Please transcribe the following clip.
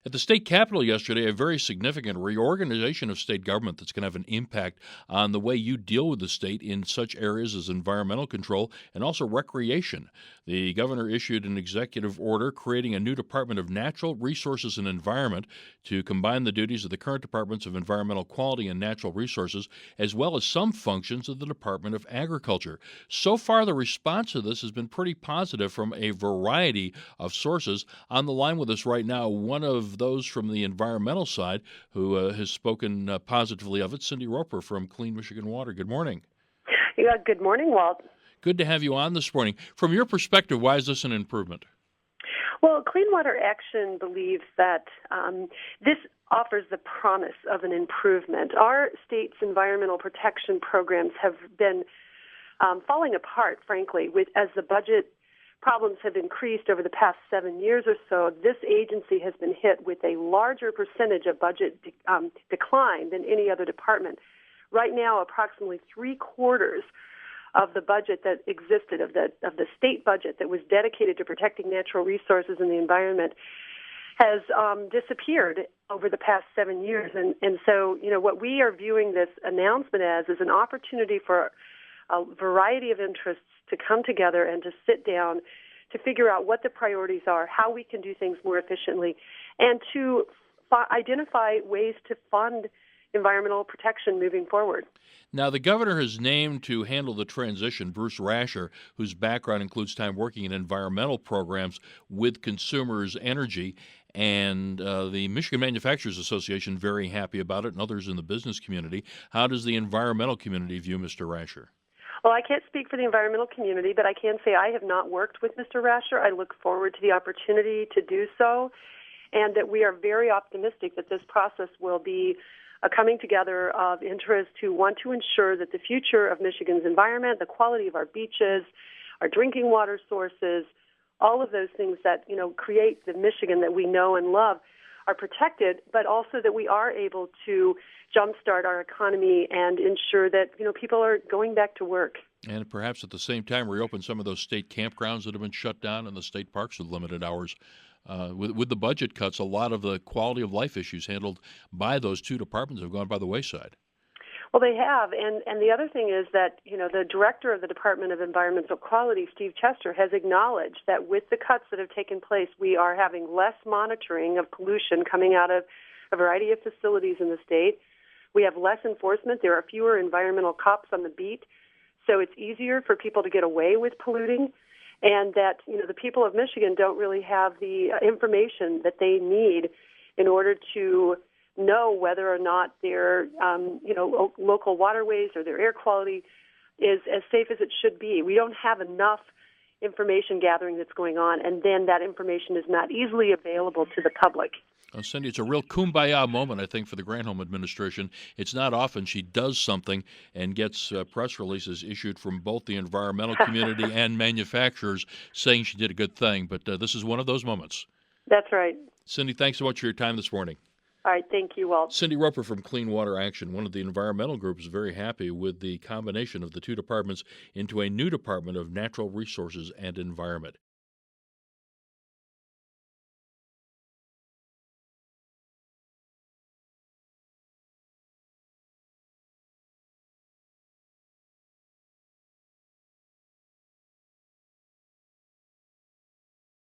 At the state capitol yesterday, a very significant reorganization of state government that's going to have an impact on the way you deal with the state in such areas as environmental control and also recreation. The governor issued an executive order creating a new Department of Natural Resources and Environment to combine the duties of the current Departments of Environmental Quality and Natural Resources, as well as some functions of the Department of Agriculture. So far, the response to this has been pretty positive from a variety of sources. On the line with us right now, one of those from the environmental side who has spoken positively of it, Cyndi Roper from Clean Michigan Water. Good morning. Yeah, good morning, Walt. Good to have you on this morning. From your perspective, why is this an improvement? Well, Clean Water Action believes that this offers the promise of an improvement. Our state's environmental protection programs have been falling apart, frankly, as the budget problems have increased over the past 7 years or so. This agency has been hit with a larger percentage of budget decline than any other department. Right now, approximately 3/4 of the budget that existed, of the state budget that was dedicated to protecting natural resources and the environment, has disappeared over the past 7 years. And so, what we are viewing this announcement as is an opportunity for a variety of interests to come together and to sit down to figure out what the priorities are, how we can do things more efficiently, and to identify ways to fund environmental protection moving forward. Now, the governor has named to handle the transition Bruce Rasher, whose background includes time working in environmental programs with Consumers Energy, and the Michigan Manufacturers Association very happy about it, and others in the business community. How does the environmental community view Mr. Rasher? Well, I can't speak for the environmental community, but I can say I have not worked with Mr. Rasher. I look forward to the opportunity to do so, and that we are very optimistic that this process will be a coming together of interests who want to ensure that the future of Michigan's environment, the quality of our beaches, our drinking water sources, all of those things that, create the Michigan that we know and love are protected, but also that we are able to jumpstart our economy and ensure that, people are going back to work. And perhaps at the same time reopen some of those state campgrounds that have been shut down and the state parks with limited hours. With the budget cuts, a lot of the quality of life issues handled by those two departments have gone by the wayside. Well, they have, and the other thing is that, the director of the Department of Environmental Quality, Steve Chester, has acknowledged that with the cuts that have taken place, we are having less monitoring of pollution coming out of a variety of facilities in the state. We have less enforcement. There are fewer environmental cops on the beat, so it's easier for people to get away with polluting, and that, the people of Michigan don't really have the information that they need in order to know whether or not their, local waterways or their air quality is as safe as it should be. We don't have enough information gathering that's going on, and then that information is not easily available to the public. Cyndi, it's a real kumbaya moment, I think, for the Granholm administration. It's not often she does something and gets press releases issued from both the environmental community and manufacturers saying she did a good thing, but this is one of those moments. That's right. Cyndi, thanks so much for your time this morning. All right, thank you, Walt. Cyndi Roper from Clean Water Action, one of the environmental groups, is very happy with the combination of the two departments into a new Department of Natural Resources and Environment.